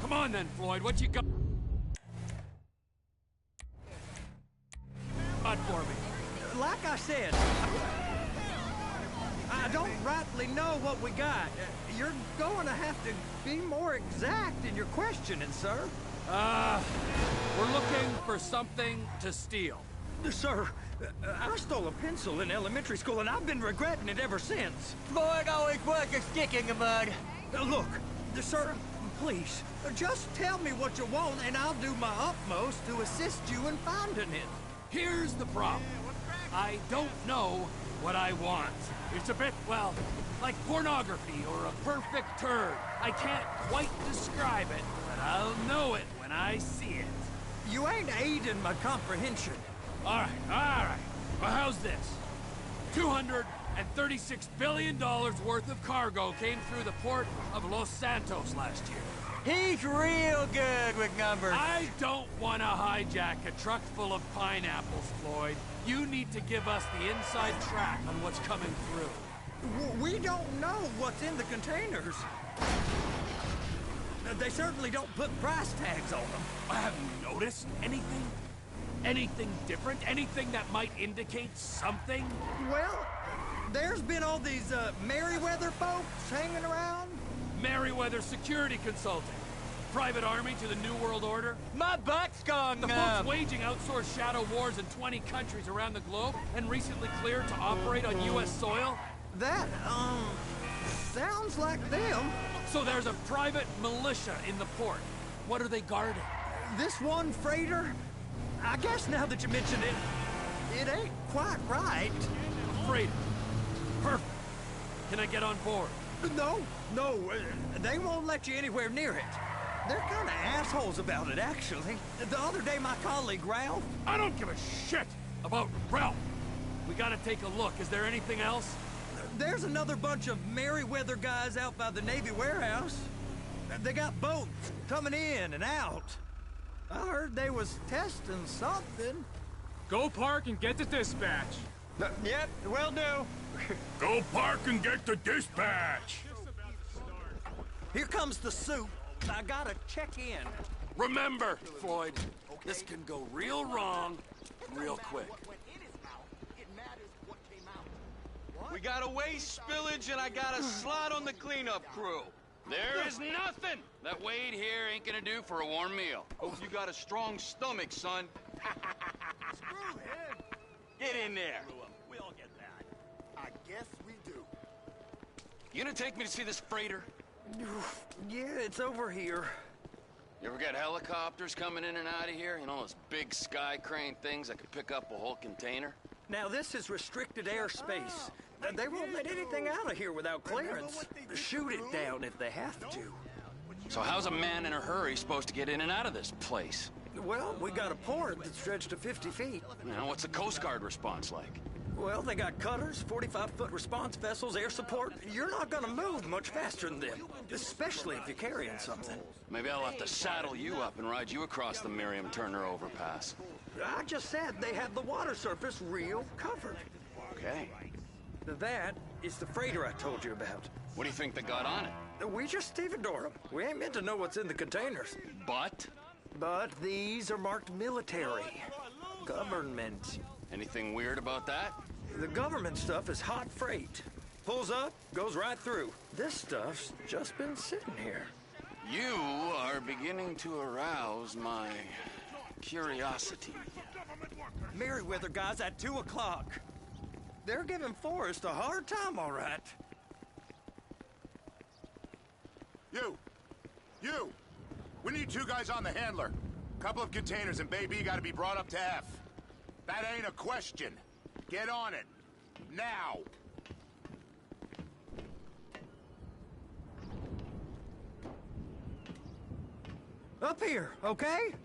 Come on then, Floyd, what you got for me? Like I said, I don't rightly know what we got. You're going to have to be more exact in your questioning, sir. We're looking for something to steal. Sir, I stole a pencil in elementary school, and I've been regretting it ever since. Floyd always was a stick in the mud. Look, sir, please, just tell me what you want, and I'll do my utmost to assist you in finding it. Here's the problem. I don't know what I want. It's a bit, well, like pornography or a perfect turd. I can't quite describe it, but I'll know it when I see it. You ain't aiding my comprehension. All right. Well, how's this? $236 billion worth of cargo came through the port of Los Santos last year. He's real good with numbers. I don't want to hijack a truck full of pineapples, Floyd. You need to give us the inside track on what's coming through. We don't know what's in the containers. They certainly don't put price tags on them. Have you noticed anything? Anything different? Anything that might indicate something? Well, there's been all these Merryweather folks hanging around. Merryweather Security Consulting. Private army to the New World Order. My butt's gone The folks waging outsourced shadow wars in 20 countries around the globe and recently cleared to operate on U.S. soil. That, sounds like them. So there's a private militia in the port. What are they guarding? This one freighter, I guess now that you mention it, it ain't quite right. Freighter. Perfect. Can I get on board? No, they won't let you anywhere near it. They're kind of assholes about it, actually. The other day, my colleague, Ralph... I don't give a shit about Ralph. We gotta take a look. Is there anything else? There's another bunch of Merryweather guys out by the Navy warehouse. They got boats coming in and out. I heard they was testing something. Go park and get the dispatch. Yep, will do. Go park and get the dispatch. Here comes the soup. I gotta check in. Remember, Floyd, this can go real wrong real quick. We got a waste spillage and I got a slot on the cleanup crew. There is nothing that Wade here ain't gonna do for a warm meal. Hope you got a strong stomach, son. Get in there. We all get that. I guess we do. You gonna take me to see this freighter? Yeah, it's over here. You ever got helicopters coming in and out of here? You know, those big sky crane things that could pick up a whole container? Now, this is restricted airspace. They won't let anything out of here without clearance. Shoot it down if they have to. So how's a man in a hurry supposed to get in and out of this place? Well, we got a port that's stretched to 50 feet. You know, what's the Coast Guard response like? Well, they got cutters, 45-foot response vessels, air support. You're not gonna move much faster than them, especially if you're carrying something. Maybe I'll have to saddle you up and ride you across the Miriam Turner overpass. I just said they have the water surface real covered. Okay. That is the freighter I told you about. What do you think they got on it? We just stevedore them. We ain't meant to know what's in the containers. But? But these are marked military. Government. Anything weird about that? The government stuff is hot freight. Pulls up, goes right through. This stuff's just been sitting here. You are beginning to arouse my curiosity. Merryweather guys at 2 o'clock. They're giving Forrest a hard time, all right. You! We need 2 guys on the handler. Couple of containers and Baby gotta be brought up to F. That ain't a question. Get on it. Now! Up here, okay?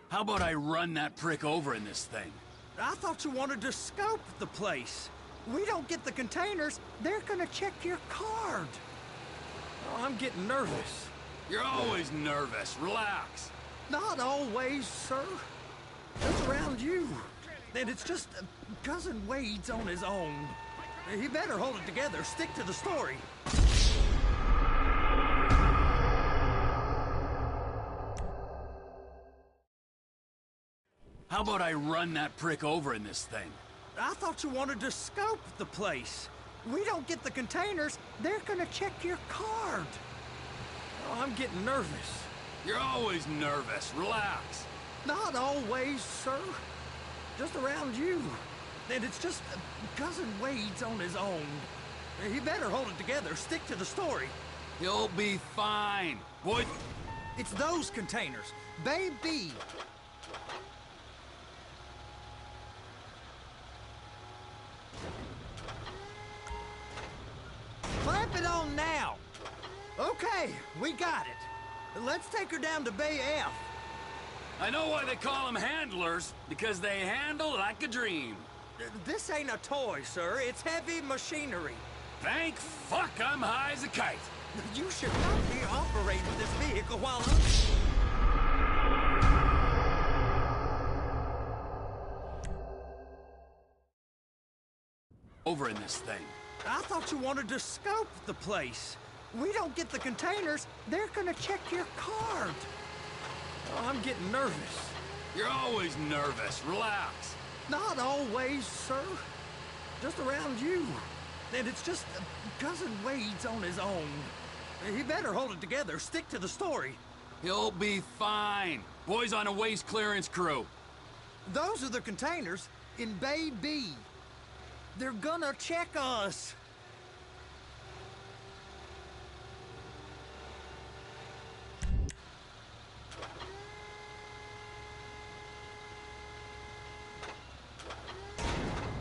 How about I run that prick over in this thing? I thought you wanted to scope the place. We don't get the containers, they're gonna check your card. Oh, I'm getting nervous. You're always nervous. Relax. Not always, sir. Just around you. And it's just Cousin Wade's on his own. He better hold it together. Stick to the story. How about I run that prick over in this thing? I thought you wanted to scope the place. We don't get the containers, they're gonna check your card. Oh, I'm getting nervous. You're always nervous. Relax. Not always, sir. Just around you. And it's just Cousin Wade's on his own. He better hold it together, stick to the story. You'll be fine. Boy, It's those containers. Bay B. Clamp it on now. Okay, we got it. Let's take her down to Bay F. I know why they call them handlers, because they handle like a dream. This ain't a toy, sir. It's heavy machinery. Thank fuck I'm high as a kite. You should not be operating this vehicle while Over in this thing. I thought you wanted to scope the place. We don't get the containers, they're gonna check your card. Oh, I'm getting nervous. You're always nervous. Relax. Not always, sir. Just around you. And it's just Cousin Wade's on his own. He better hold it together, stick to the story. He'll be fine. Boy's on a waste clearance crew. Those are the containers in Bay B. They're gonna check us.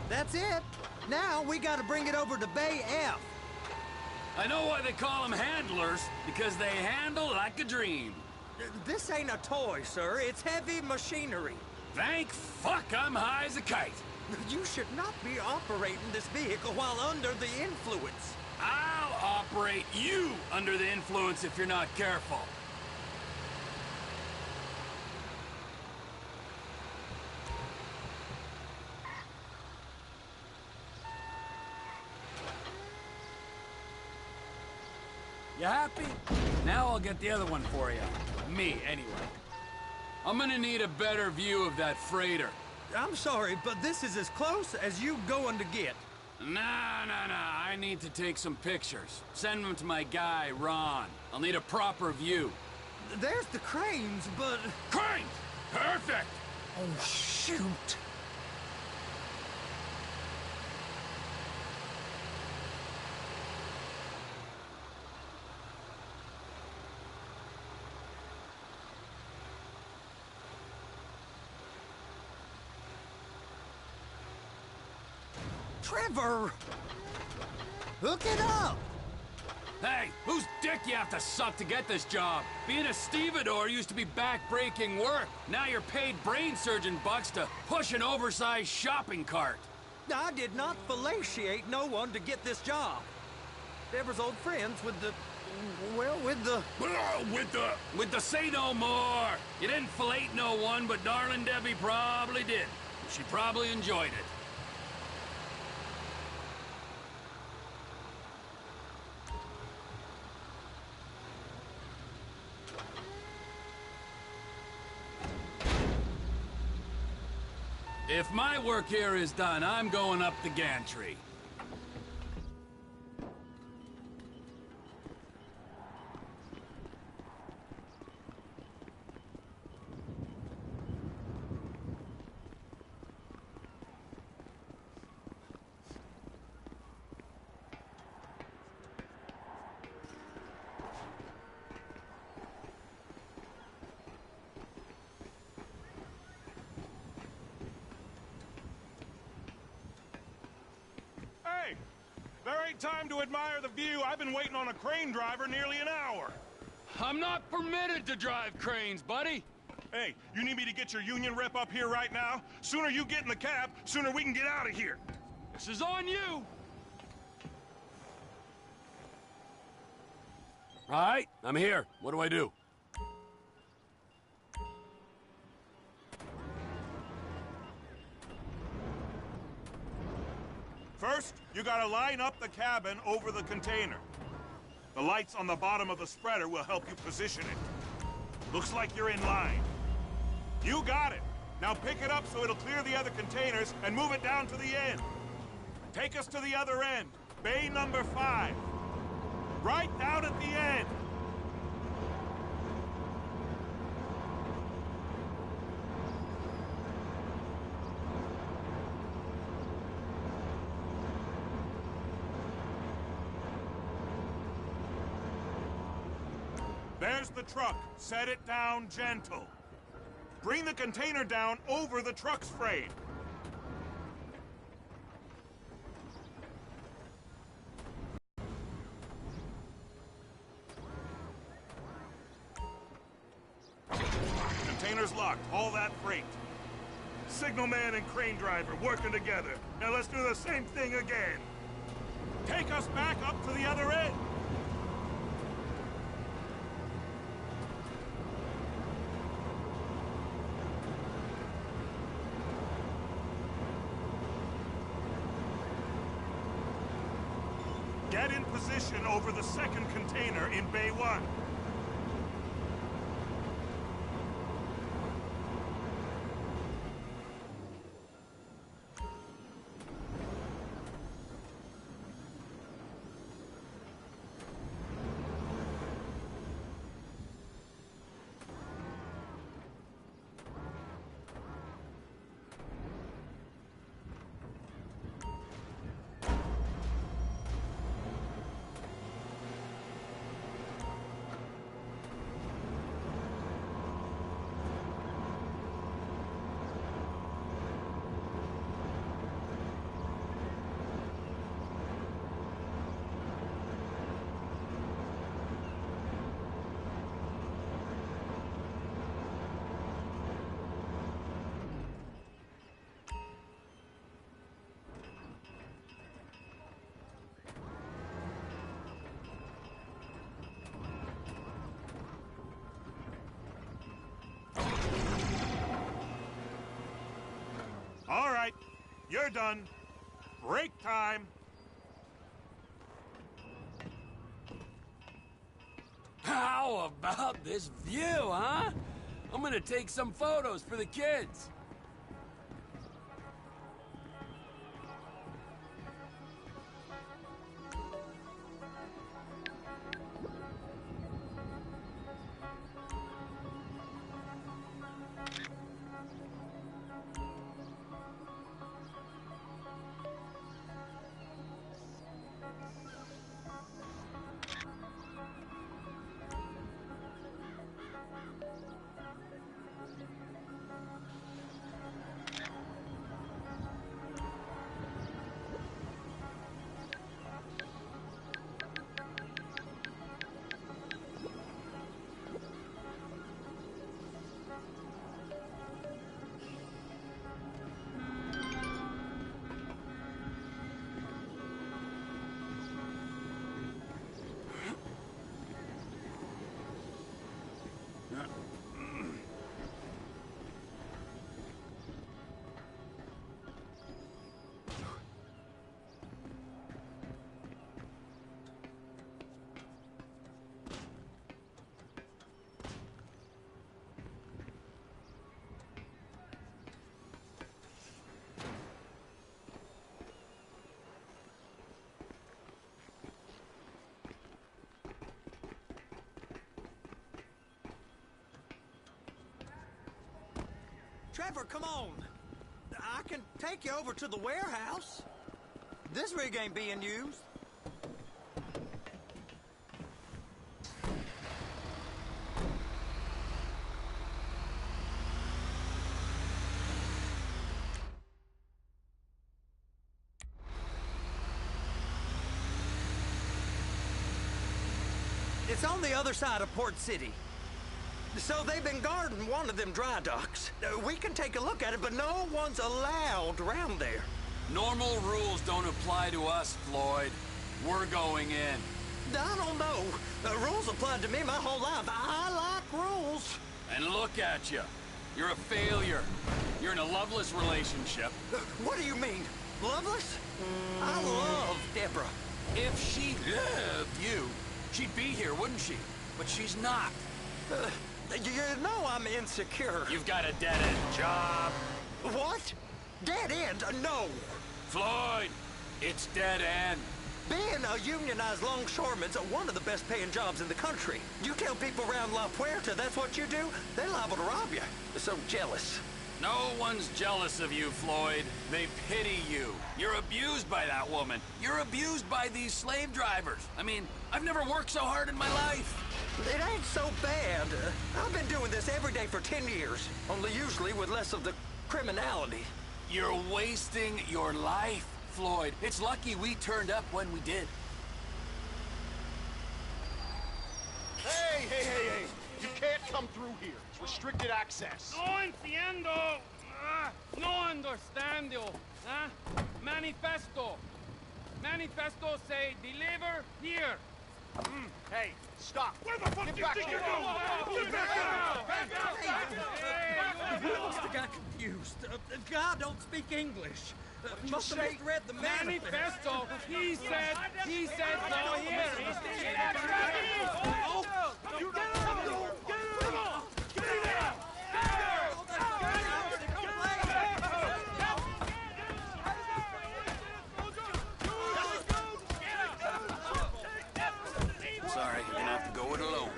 That's it. Now we gotta bring it over to Bay F. I know why they call them handlers, because they handle like a dream. This ain't a toy, sir. It's heavy machinery. Thank fuck I'm high as a kite. You should not be operating this vehicle while under the influence. I'll operate you under the influence if you're not careful. You happy? Now I'll get the other one for you. Me, anyway. I'm gonna need a better view of that freighter. I'm sorry, but this is as close as you going to get. Nah. I need to take some pictures. Send them to my guy, Ron. I'll need a proper view. There's the cranes, but... Cranes! Perfect! Oh, shoot. Trevor! Hook it up! Hey, whose dick you have to suck to get this job? Being a stevedore used to be back-breaking work. Now you're paid brain surgeon bucks to push an oversized shopping cart. I did not fellatiate no one to get this job. Deborah's old friends with the... well, with the... With the say no more. You didn't fillet no one, but darling Debbie probably did. She probably enjoyed it. If my work here is done, I'm going up the gantry. Hey, there ain't time to admire the view. I've been waiting on a crane driver nearly an hour. I'm not permitted to drive cranes, buddy. Hey, you need me to get your union rep up here right now? Sooner you get in the cab, sooner we can get out of here. This is on you. All right, I'm here. What do I do? First, you gotta line up the cabin over the container. The lights on the bottom of the spreader will help you position it. Looks like you're in line. You got it. Now pick it up so it'll clear the other containers and move it down to the end. Take us to the other end, bay number 5. Right down at the end. There's the truck. Set it down gentle. Bring the container down over the truck's frame. Container's locked. Haul that freight. Signalman and crane driver working together. Now let's do the same thing again. Take us back up to the other end. Get in position over the second container in Bay 1. All right, you're done. Break time. How about this view, huh? I'm gonna take some photos for the kids. Trevor, come on. I can take you over to the warehouse. This rig ain't being used. It's on the other side of Port City. So they've been guarding one of them dry docks. We can take a look at it, but no one's allowed around there. Normal rules don't apply to us, Floyd. We're going in. I don't know. Rules applied to me my whole life. I like rules. And look at you. You're a failure. You're in a loveless relationship. What do you mean? Loveless? I love Deborah. If she loved you, she'd be here, wouldn't she? But she's not. You know I'm insecure. You've got a dead-end job. What? Dead end? No. Floyd, it's dead end. Being a unionized longshoreman's one of the best paying jobs in the country. You tell people around La Puerta that's what you do, they're liable to rob you. They're so jealous. No one's jealous of you, Floyd. They pity you. You're abused by that woman. You're abused by these slave drivers. I mean, I've never worked so hard in my life. It ain't so bad. I've been doing this every day for 10 years, only usually with less of the criminality. You're wasting your life, Floyd. It's lucky we turned up when we did. Hey! You can't come through here. It's restricted access. No entiendo. No understando. Manifesto. Manifesto say deliver here. Hey, stop. Where the fuck Get do you back think here. you're going? Get back I got confused. God don't speak English. Must have misread the manifesto. Manifesto. He said no here. Get out of here. Sorry, you're gonna have to go it alone.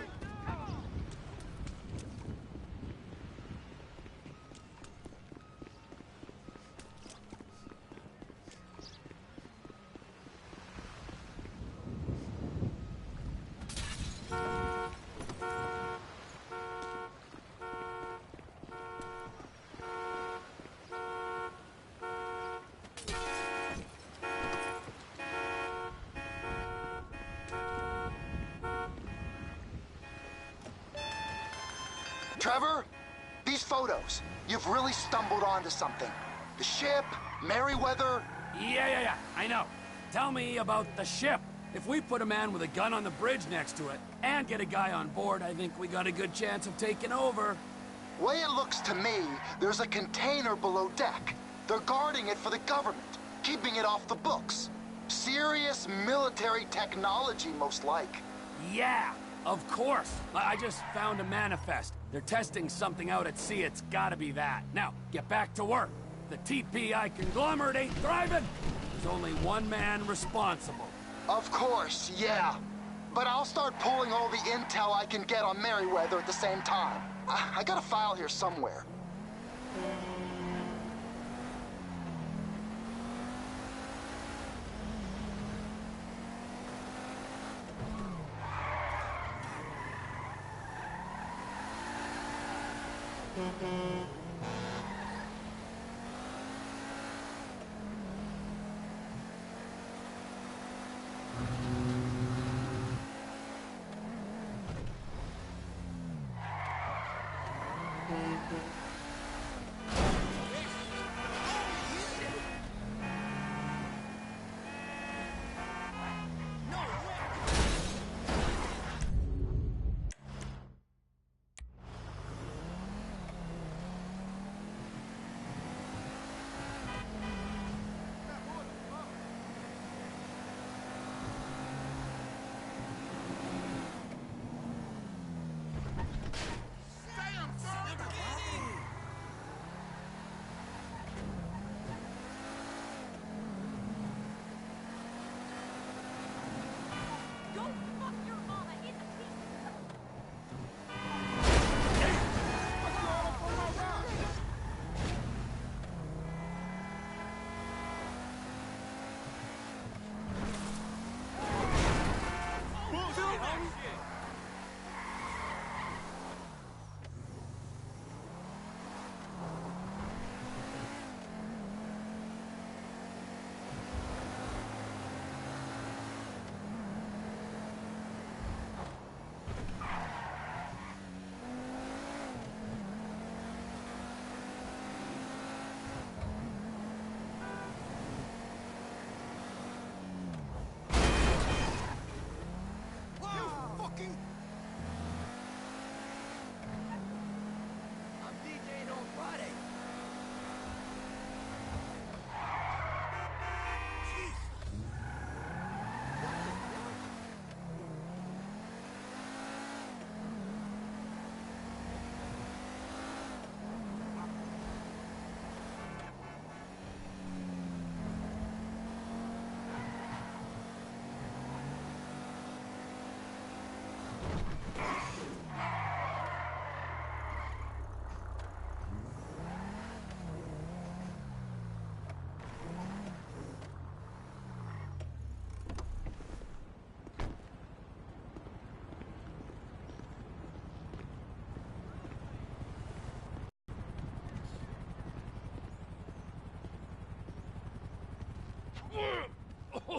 Trevor, these photos. You've really stumbled onto something. The ship, Merryweather. Yeah. I know. Tell me about the ship. If we put a man with a gun on the bridge next to it and get a guy on board, I think we got a good chance of taking over. Way it looks to me, there's a container below deck. They're guarding it for the government, keeping it off the books. Serious military technology, most like. Yeah, of course. I just found a manifest. They're testing something out at sea. It's gotta be that. Now, get back to work. The TPI conglomerate ain't thriving. There's only one man responsible. Of course, yeah. But I'll start pulling all the intel I can get on Merryweather at the same time. I got a file here somewhere.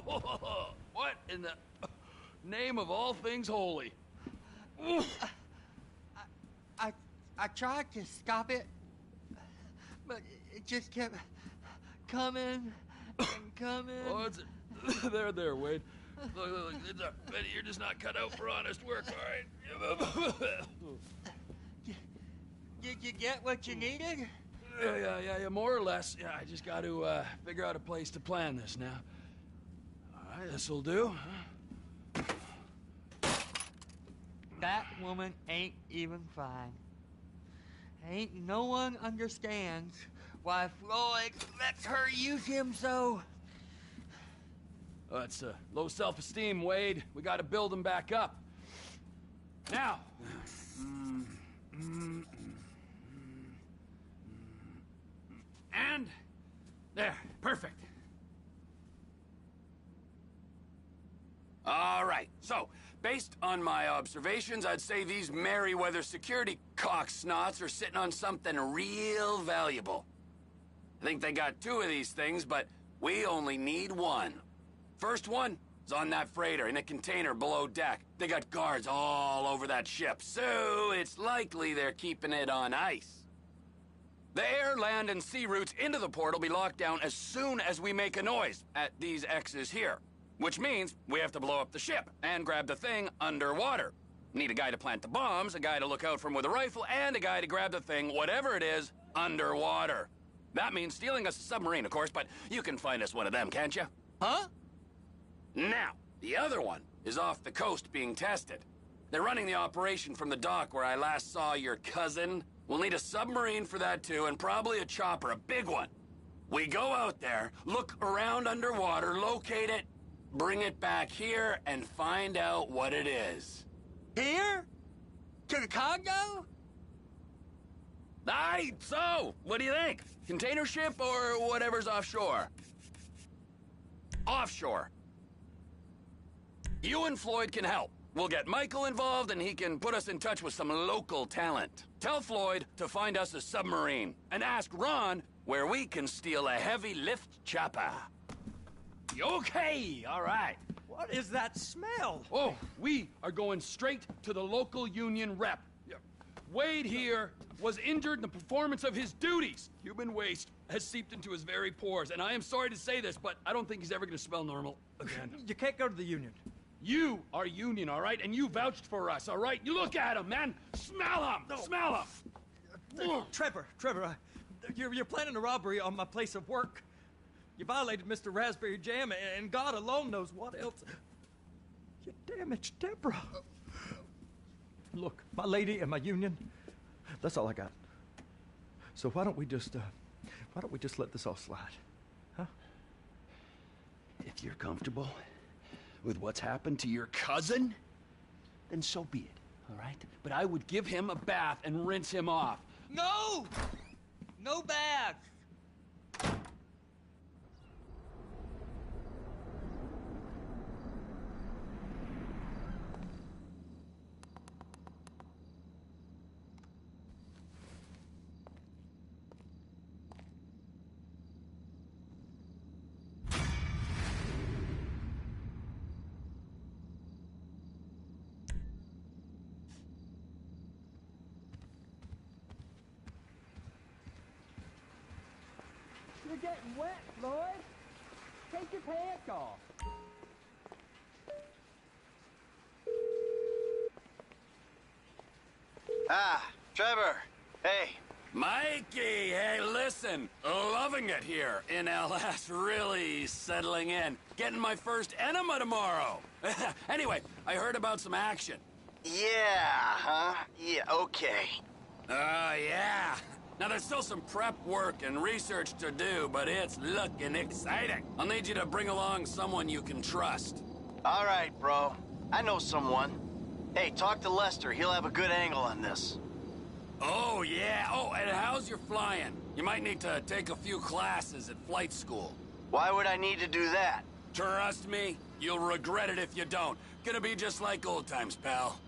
What in the name of all things holy? I tried to stop it, but it just kept coming and coming. Oh, it's there, Wade. Look, you're just not cut out for honest work, all right? Did you get what you needed? Yeah, more or less. Yeah, I just got to figure out a place to plan this now. All right, this'll do. That woman ain't even fine. Ain't no one understands why Floyd lets her use him so. It's low self-esteem, Wade. We got to build him back up. Now. And there, perfect. All right, so based on my observations, I'd say these Merryweather security cocksnots are sitting on something real valuable. I think they got 2 of these things, but we only need 1. First one is on that freighter in a container below deck. They got guards all over that ship, so it's likely they're keeping it on ice. The air, land, and sea routes into the port will be locked down as soon as we make a noise at these X's here. Which means we have to blow up the ship and grab the thing underwater. Need a guy to plant the bombs, a guy to look out for him with a rifle, and a guy to grab the thing, whatever it is, underwater. That means stealing us a submarine, of course, but you can find us one of them, can't you? Huh? Now, the other one is off the coast being tested. They're running the operation from the dock where I last saw your cousin. We'll need a submarine for that too, and probably a chopper, a big one. We go out there, look around underwater, locate it, bring it back here, and find out what it is. Here? To the Congo? Aye, so, what do you think? Container ship or whatever's offshore? Offshore. You and Floyd can help. We'll get Michael involved and he can put us in touch with some local talent. Tell Floyd to find us a submarine and ask Ron where we can steal a heavy lift chopper. Okay, all right. What is that smell? Oh, we are going straight to the local union rep. Wade here was injured in the performance of his duties. Human waste has seeped into his very pores, and I am sorry to say this, but I don't think he's ever going to smell normal again. You can't go to the union. You are union, all right? And you vouched for us, all right? You look at him, man. Smell him. No. Smell him. Trevor, you're planning a robbery on my place of work. You violated Mr. Raspberry Jam, and God alone knows what else. You damaged Deborah. Look, my lady and my union, that's all I got. So why don't we just let this all slide, huh? If you're comfortable with what's happened to your cousin, then so be it, all right? But I would give him a bath and rinse him off. No! No bath! You're getting wet, Floyd. Take your pants off. Ah, Trevor. Hey. Mikey, hey, listen. Loving it here in LS. Really settling in. Getting my first enema tomorrow. Anyway, I heard about some action. Yeah, huh? Yeah, okay. Yeah. Now, there's still some prep work and research to do, but it's looking exciting. I'll need you to bring along someone you can trust. All right, bro. I know someone. Hey, talk to Lester. He'll have a good angle on this. Oh, yeah. Oh, and how's your flying? You might need to take a few classes at flight school. Why would I need to do that? Trust me, you'll regret it if you don't. Gonna be just like old times, pal.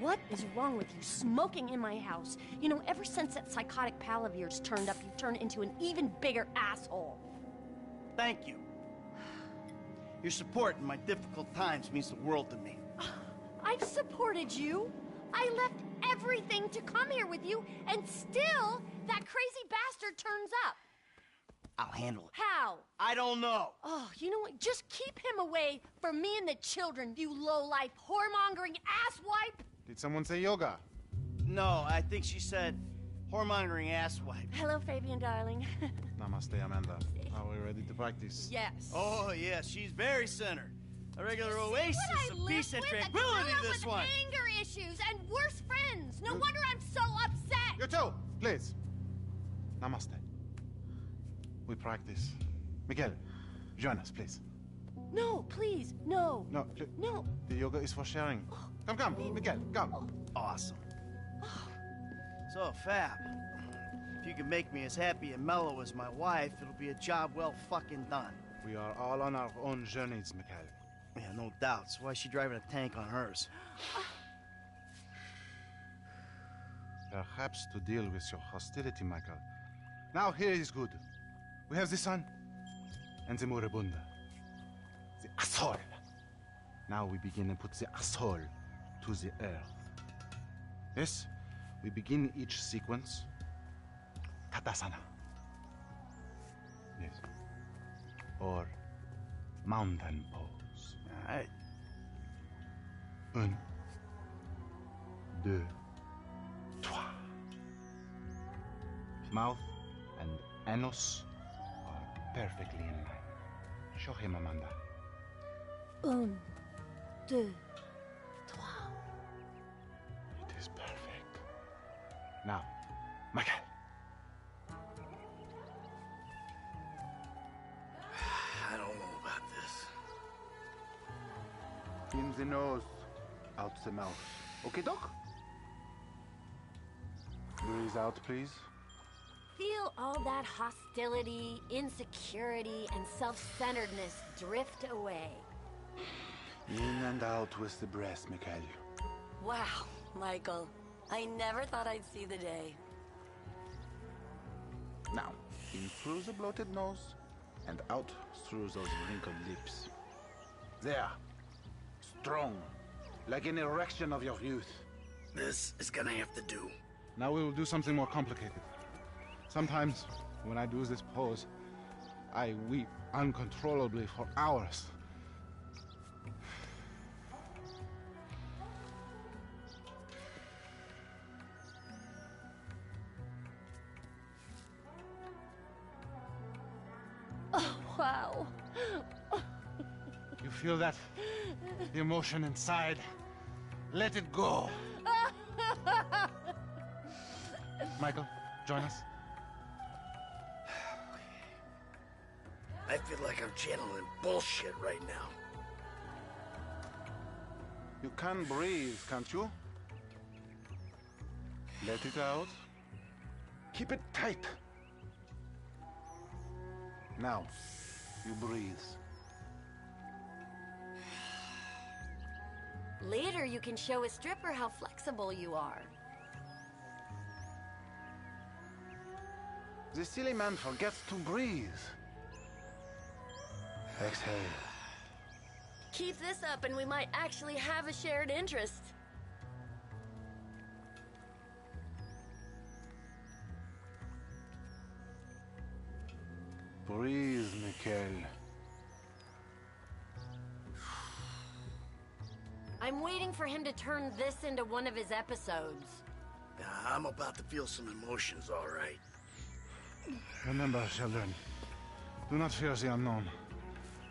What is wrong with you, smoking in my house? You know, ever since that psychotic pal of yours turned up, you've turned into an even bigger asshole. Thank you. Your support in my difficult times means the world to me. I've supported you. I left everything to come here with you, and still, that crazy bastard turns up. I'll handle it. How? I don't know. Oh, you know what? Just keep him away from me and the children, you low-life, whoremongering asswipe! Did someone say yoga? No, I think she said whoremongering asswipe. Hello, Fabian, darling. Namaste, Amanda. Are we ready to practice? Yes. Oh, yeah, she's very centered. A regular oasis of peace and tranquility, this one. Anger issues and worse friends. No wonder I'm so upset. You too, please. Namaste. We practice. Miguel, join us, please. No, please, no. No, no. The yoga is for sharing. Come, Miguel, come. Awesome. So, Fab, if you can make me as happy and mellow as my wife, it'll be a job well fucking done. We are all on our own journeys, Miguel. Yeah, no doubts. Why is she driving a tank on hers? Perhaps to deal with your hostility, Michael. Now here is good. We have the sun and the moribunda. The asshole. Now we begin and put the asshole to the earth. Yes, we begin each sequence. Tadasana. Yes. Or mountain pose. All right. 1, 2, 3. Mouth and anus are perfectly in line. Show him, Amanda. 1, 2, 3. It is perfect. Now, Michael. I don't know about this. In the nose, out the mouth. Okay, Doc? Breathe out, please. Feel all that hostility, insecurity, and self-centeredness drift away. In and out with the breath, Mikhail. Wow, Michael. I never thought I'd see the day. Now, in through the bloated nose and out through those wrinkled lips. There. Strong. Like an erection of your youth. This is gonna have to do. Now we will do something more complicated. Sometimes, when I do this pose, I weep uncontrollably for hours. Oh, wow. You feel that? The emotion inside. Let it go. Michael, join us. I feel like I'm channeling bullshit right now. You can breathe, can't you? Let it out. Keep it tight. Now, you breathe. Later, you can show a stripper how flexible you are. The silly man forgets to breathe. Exhale. Keep this up and we might actually have a shared interest. Breathe, Mikhail. I'm waiting for him to turn this into one of his episodes. Yeah, I'm about to feel some emotions, all right. Remember, children, do not fear the unknown.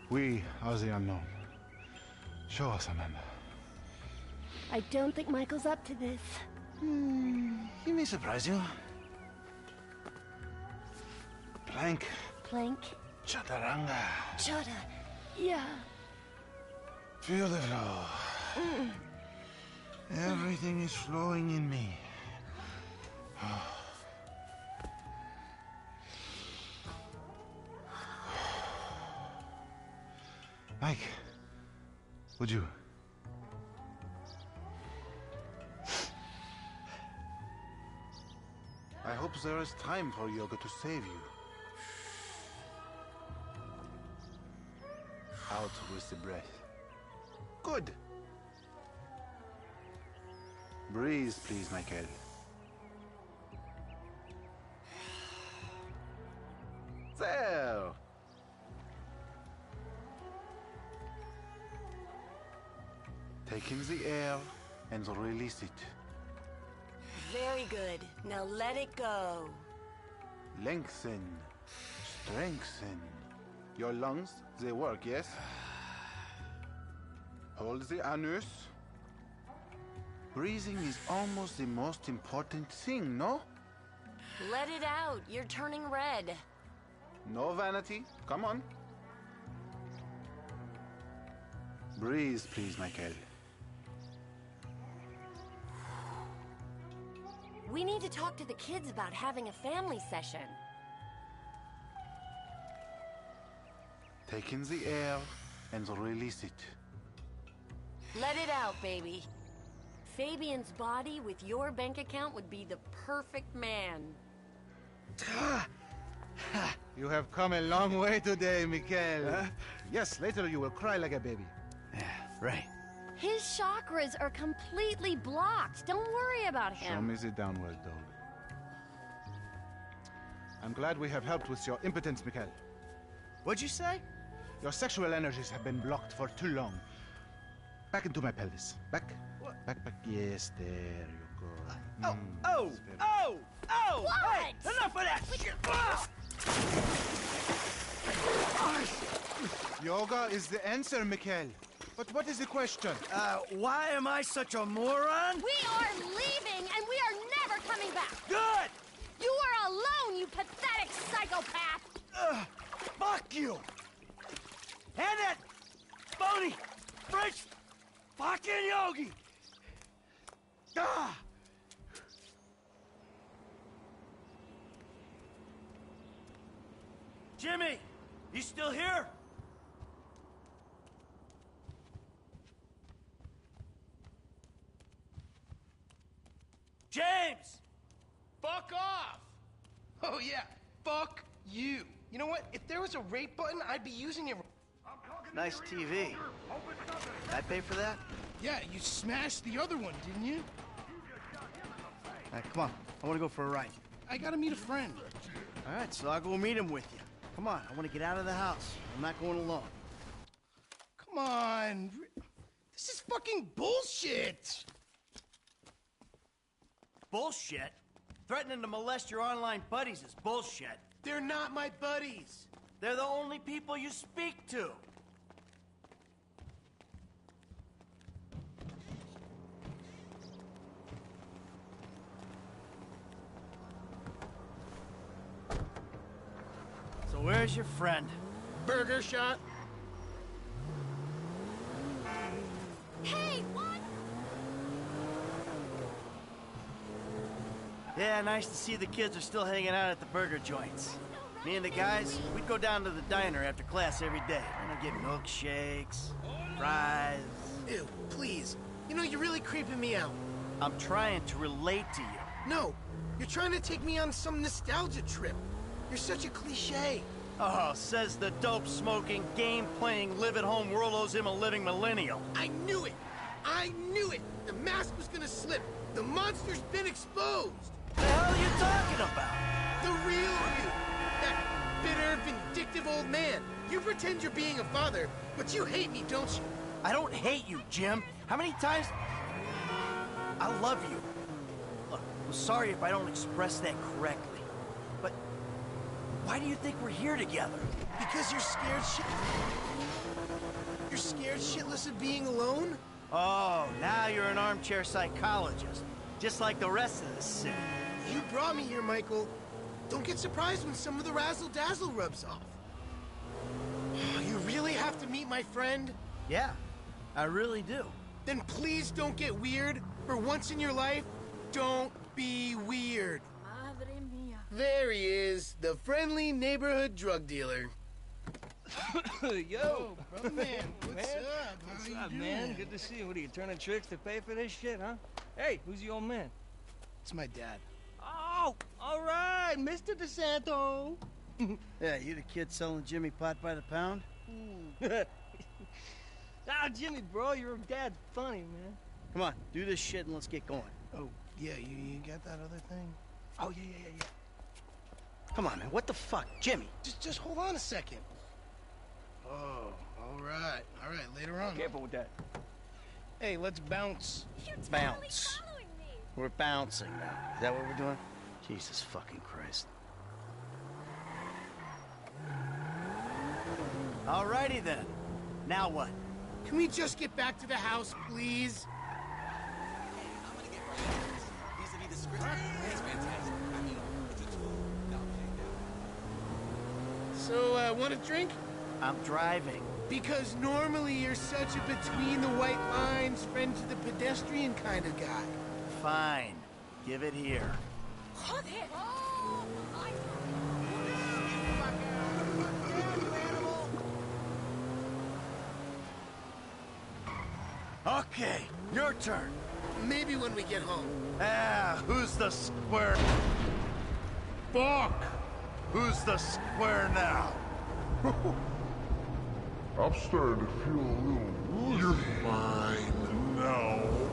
We are the unknown. Show us, Amanda. I don't think Michael's up to this. He may surprise you. Plank. Plank. Chaturanga. Chata. Yeah. Feel the flow. Everything is flowing in me. Mike, would you? there is time for yoga to save you. Out with the breath. Good. Breathe, please, Michael. There. Take in the air and release it. Very good. Now let it go. Lengthen. Strengthen. Your lungs, they work, yes? Hold the anus. Breathing is almost the most important thing, no? Let it out. You're turning red. No vanity. Come on. Breathe, please, Michael. We need to talk to the kids about having a family session. Take in the air and release it. Let it out, baby. Fabian's body with your bank account would be the perfect man. You have come a long way today, Michael. Yes, later you will cry like a baby. Yeah, right. His chakras are completely blocked. Don't worry about him. Show me the downward dog. I'm glad we have helped with your impotence, Michael. What'd you say? Your sexual energies have been blocked for too long. Back into my pelvis. Back. What? Back. Yes, there you go. Oh! What? Hey, enough of that shit! Yoga is the answer, Michael. But what is the question? Why am I such a moron? We are leaving, and we are never coming back. Good! You are alone, you pathetic psychopath. Fuck you! And that phony French fucking yogi! Ah! Jimmy, you still here? James! Fuck off! Oh yeah, fuck you. You know what? If there was a rape button, I'd be using it. Nice TV. I pay for that? Yeah, you smashed the other one, didn't you? All right, come on. I want to go for a ride. I gotta meet a friend. All right, so I'll go meet him with you. Come on, I want to get out of the house. I'm not going alone. Come on. This is fucking bullshit. Bullshit? Threatening to molest your online buddies is bullshit. They're not my buddies. They're the only people you speak to. So where's your friend? Burger shot. Hey, what? Yeah, nice to see the kids are still hanging out at the burger joints. Me and the guys, we'd go down to the diner after class every day. And I'd get milkshakes, fries. Ew, please. You know, you're really creeping me out. I'm trying to relate to you. No, you're trying to take me on some nostalgia trip. You're such a cliche. Oh, says the dope-smoking, game-playing, live-at-home world owes him a living millennial. I knew it! I knew it! The mask was gonna slip. The monster's been exposed. The hell are you talking about? The real you. That bitter, vindictive old man. You pretend you're being a father, but you hate me, don't you? I don't hate you, Jim. How many times... I love you. Look, I'm sorry if I don't express that correctly. But why do you think we're here together? Because you're scared shit... You're scared shitless of being alone? Oh, now you're an armchair psychologist. Just like the rest of the city. You brought me here, Michael. Don't get surprised when some of the razzle-dazzle rubs off. You really have to meet my friend? Yeah, I really do. Then please don't get weird. For once in your life, don't be weird. Madre mia. There he is, the friendly neighborhood drug dealer. Yo, brother man, what's up? What's How up, you man? doing? Good to see you. What are you turning tricks to pay for this shit, huh? Hey, who's the old man? It's my dad. Oh, Oh, all right, Mr. DeSanto. Yeah, you the kid selling Jimmy pot by the pound? Ah, Jimmy, bro, your dad's funny, man. Come on, do this shit and let's get going. Oh, yeah, you got that other thing? Oh, yeah. Come on, man, what the fuck? Jimmy. Just hold on a second. Oh, all right, later on. Careful with that. Hey, let's bounce. You're totally Bounce. following me. We're bouncing now. Is that what we're doing? Jesus fucking Christ. Alrighty then. Now what? Can we just get back to the house, please? So, want a drink? I'm driving. Because normally you're such a between the white lines, friend to the pedestrian kind of guy. Fine. Give it here. Joder. Okay, your turn. Maybe when we get home. Who's the square? Fuck! Who's the square now? I'm starting to feel a little woozy. You're fine. No.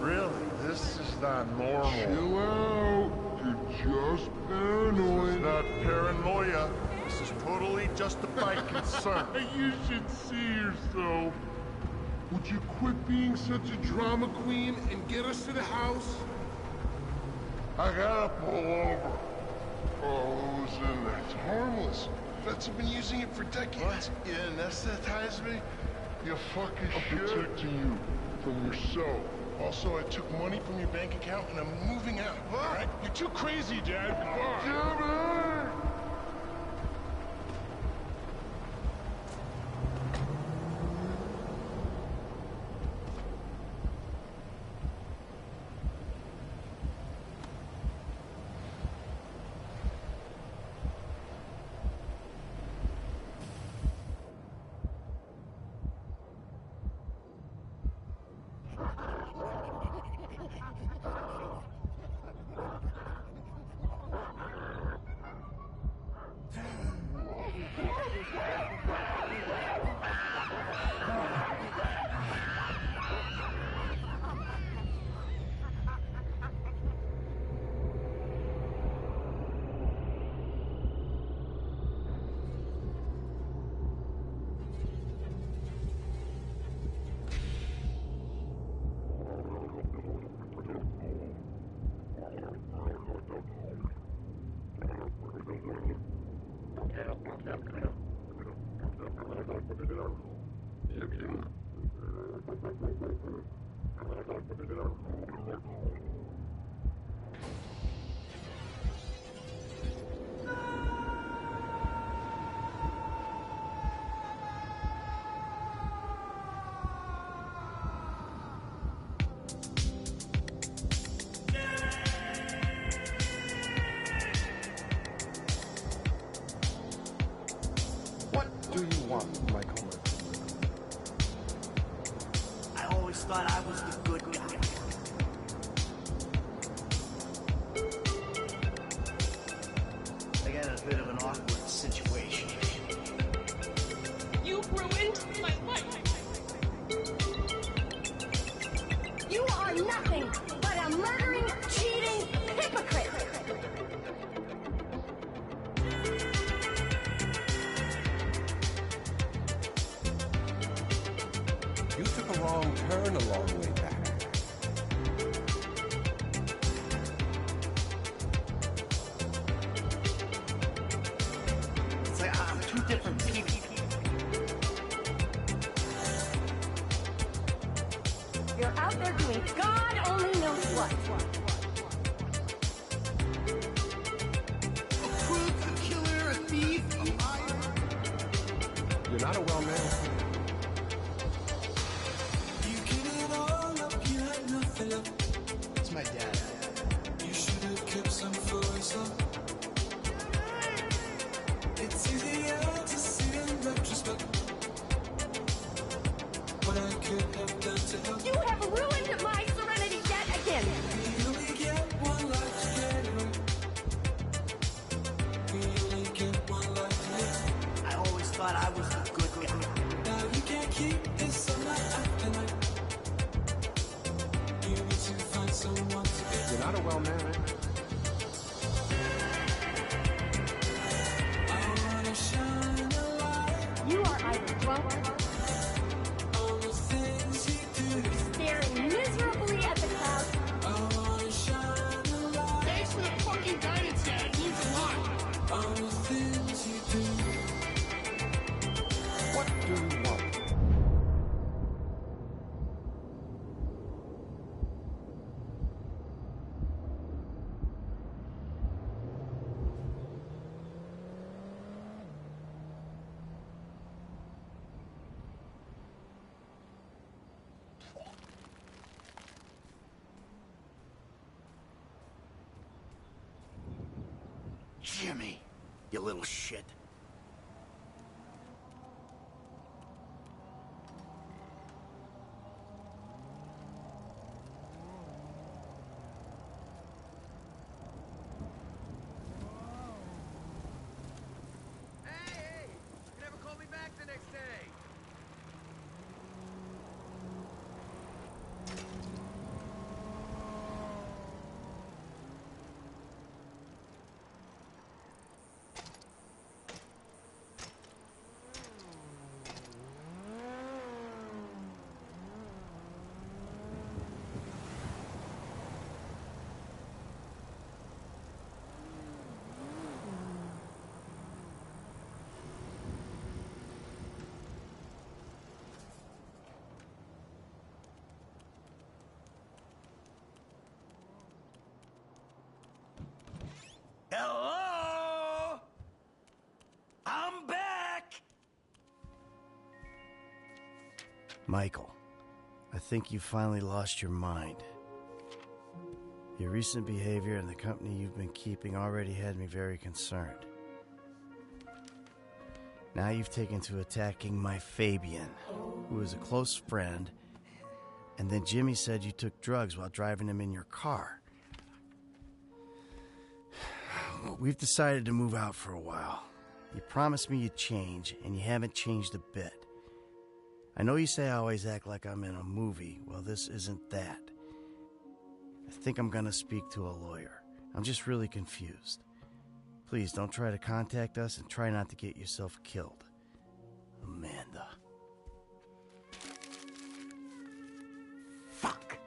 Really? This is not normal. Chill out. You're just paranoid. It's not paranoia. This is totally justified concern. You should see yourself. Would you quit being such a drama queen and get us to the house? I gotta pull over. Oh, who's in there? It's harmless. Vets have been using it for decades. What? You anesthetize me? You fucking I'm shit. protecting you from yourself. Also, I took money from your bank account and I'm moving out. What? All right? You're too crazy, Dad. Goodbye. Jimmy! I always thought I was the good guy. I got in a bit of an awkward situation. You ruined my life. You are nothing but a murdering, cheating hypocrite. You took a wrong turn a long way back. It's like I'm two different people. You're out there doing God only knows what. A crook, a killer, a thief, a liar. You're not a well-mannered. It's my dad. You should have kept some for yourself. It's easier to see in retrospect what I could have done to help. You have ruined my serenity yet again. We only get one life to get it right. keep this on night after night. You need to find someone to get. You're not a well-married. I wanna shine a light You are either drunk, on the things you do. staring miserably at the clouds, I wanna shine a light. Thanks for the fucking guidance, Dad. It means a lot. On the things you do. What do you want? Jimmy, you little shit. Hey! You never called me back the next day! Hello? I'm back! Michael, I think you finally lost your mind. Your recent behavior and the company you've been keeping already had me very concerned. Now you've taken to attacking my Fabian, who is a close friend, and then Jimmy said you took drugs while driving him in your car. We've decided to move out for a while. You promised me you'd change, and you haven't changed a bit. I know you say I always act like I'm in a movie. Well, this isn't that. I think I'm gonna speak to a lawyer. I'm just really confused. Please don't try to contact us and try not to get yourself killed. Amanda. Fuck.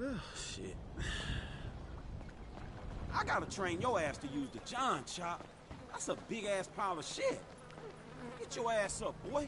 Oh, shit. I gotta train your ass to use the John chop. That's a big-ass pile of shit. Get your ass up, boy.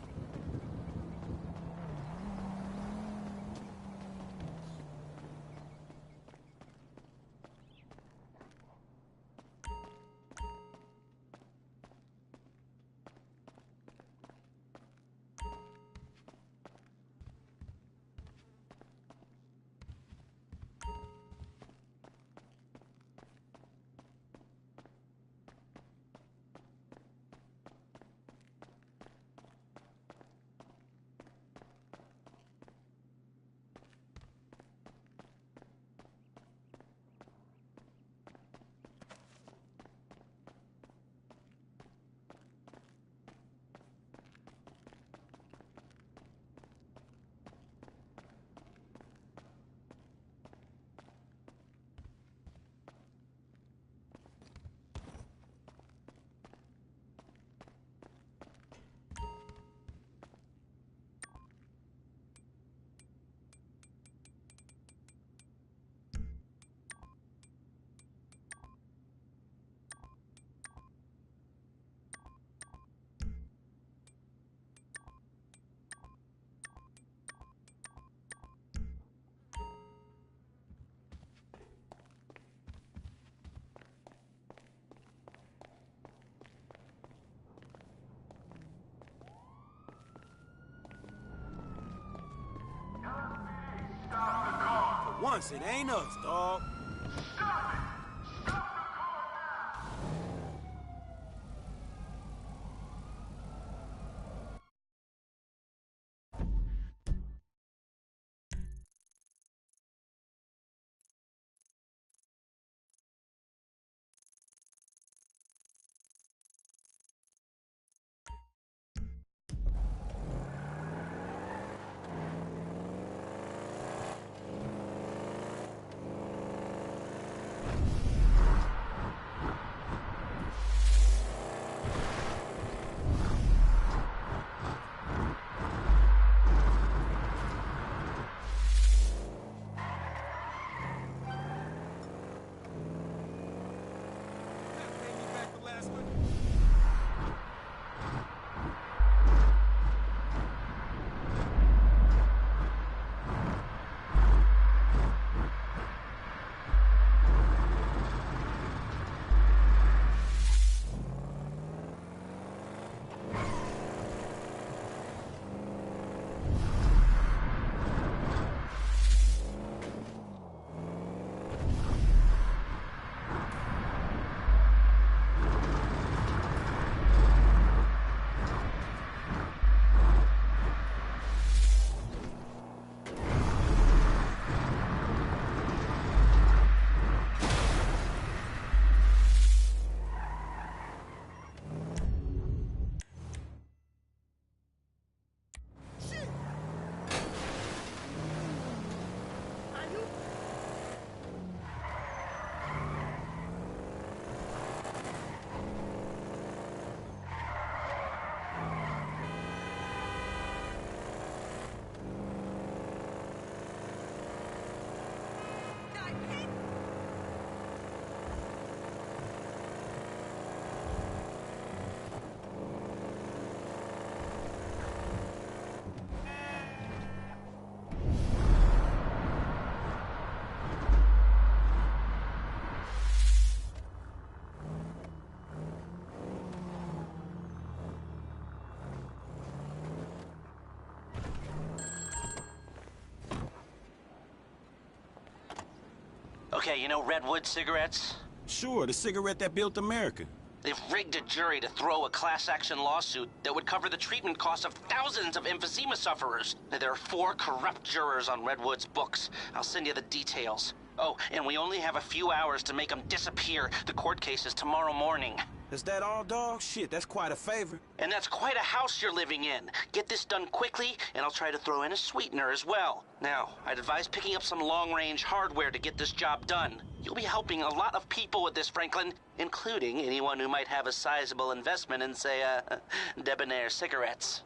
wants it, ain't us, dog. Okay, you know Redwood cigarettes? Sure, the cigarette that built America. They've rigged a jury to throw a class-action lawsuit that would cover the treatment costs of thousands of emphysema sufferers. There are 4 corrupt jurors on Redwood's books. I'll send you the details. Oh, and we only have a few hours to make them disappear. The court case is tomorrow morning. Is that all, dog? Shit, that's quite a favor. And that's quite a house you're living in. Get this done quickly, and I'll try to throw in a sweetener as well. Now, I'd advise picking up some long-range hardware to get this job done. You'll be helping a lot of people with this, Franklin, including anyone who might have a sizable investment in, say, Debonair cigarettes.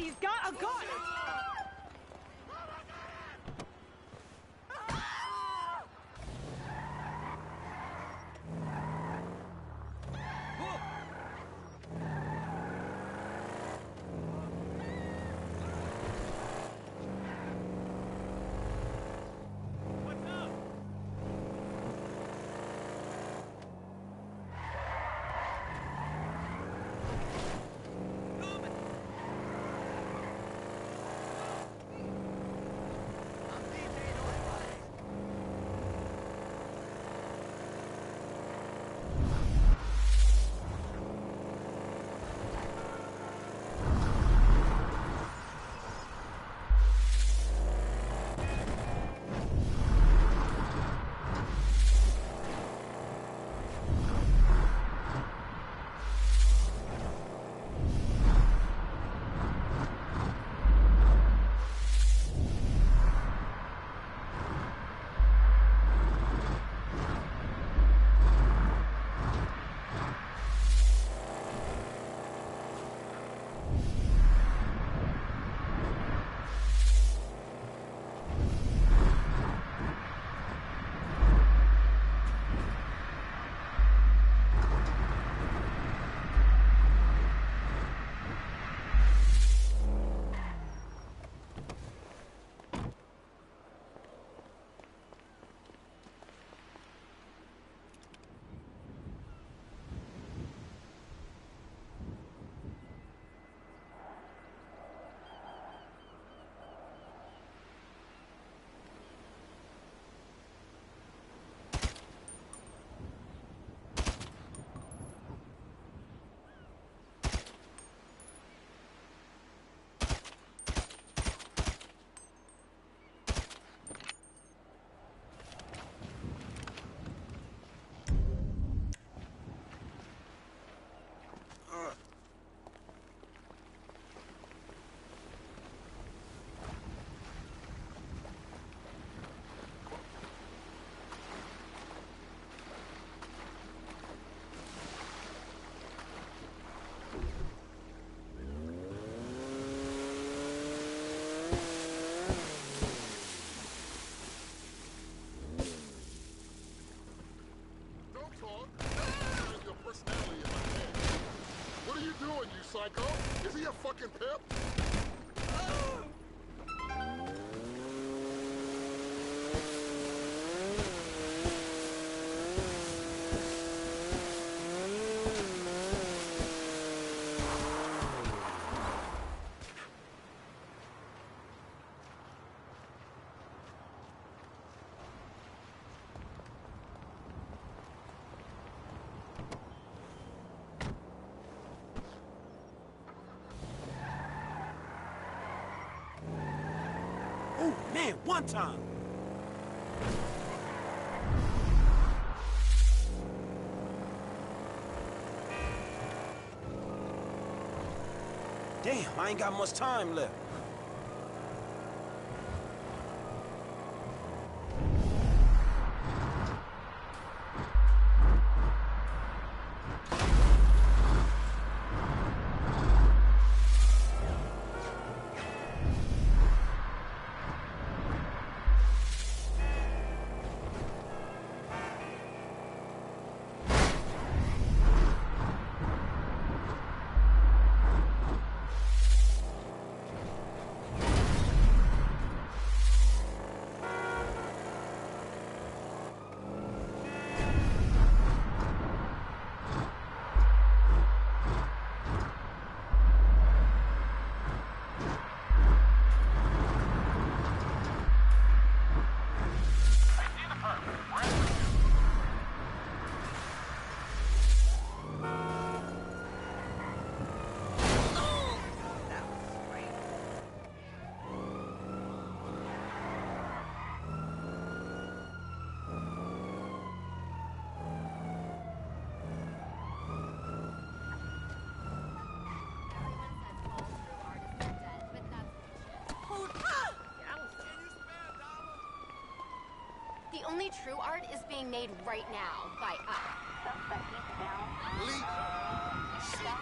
He's got a gun! What are you doing, you psycho? Is he a fucking pimp? Oh, man, one time! Damn, I ain't got much time left. The only true art is being made right now by us. Lee! Stop.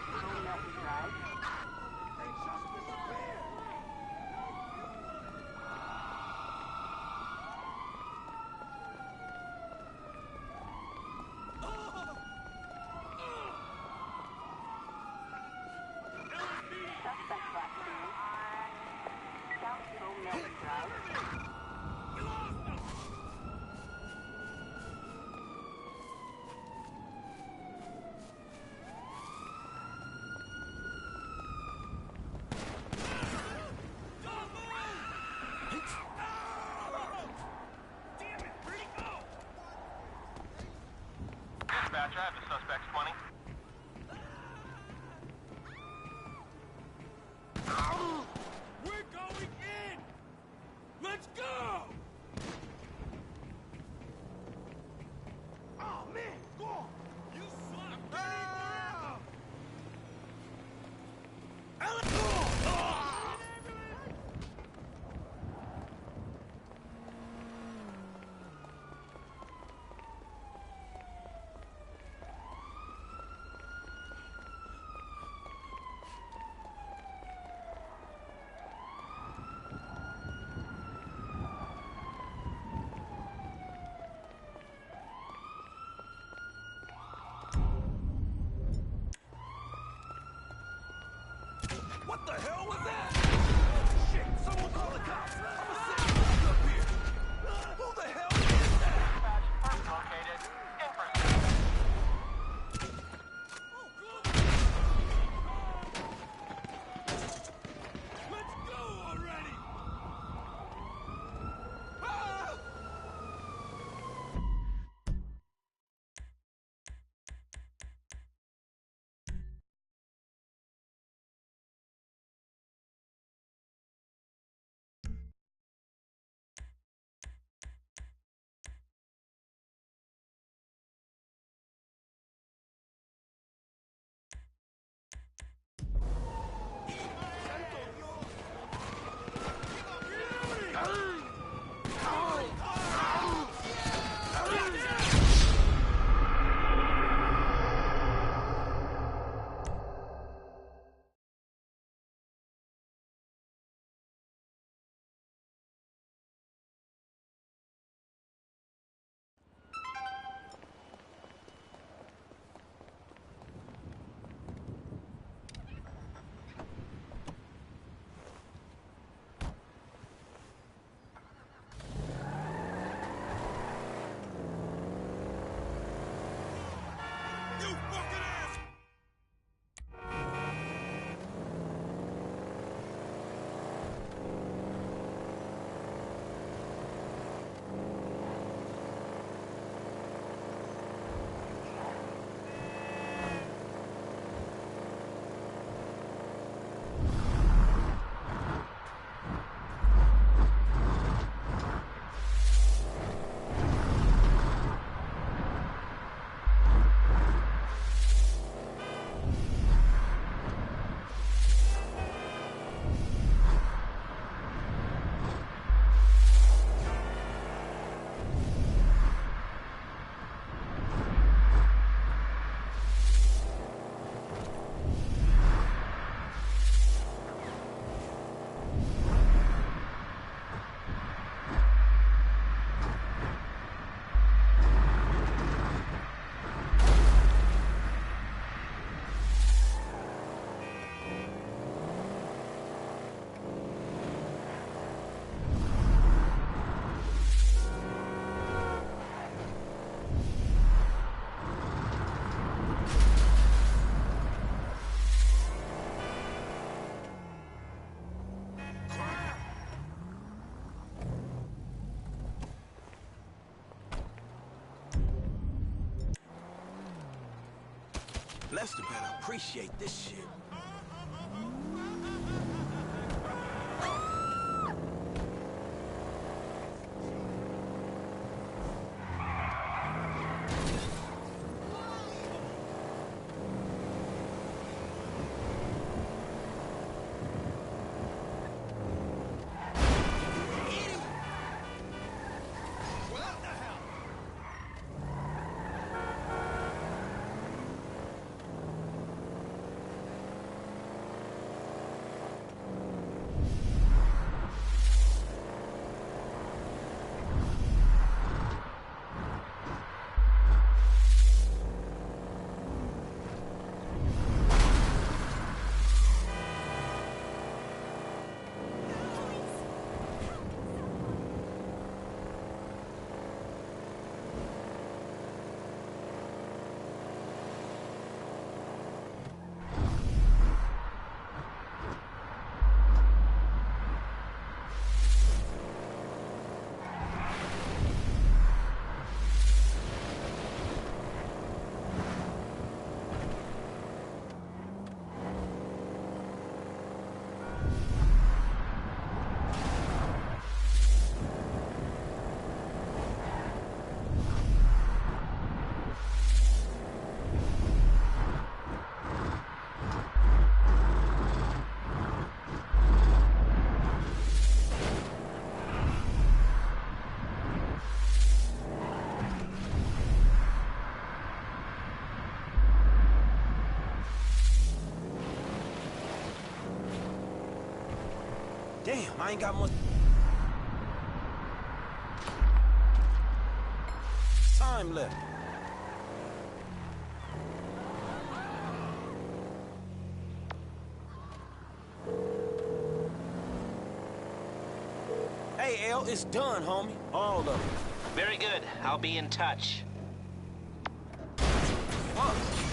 the hell was that? Shit, someone call the cops! I'm a sick up here! Who the hell is that? First located. Let's go already! Ah! Lester better appreciate this shit. Damn, I ain't got much time left. Well, it's done, homie. All of it. Very good. I'll be in touch. Fuck.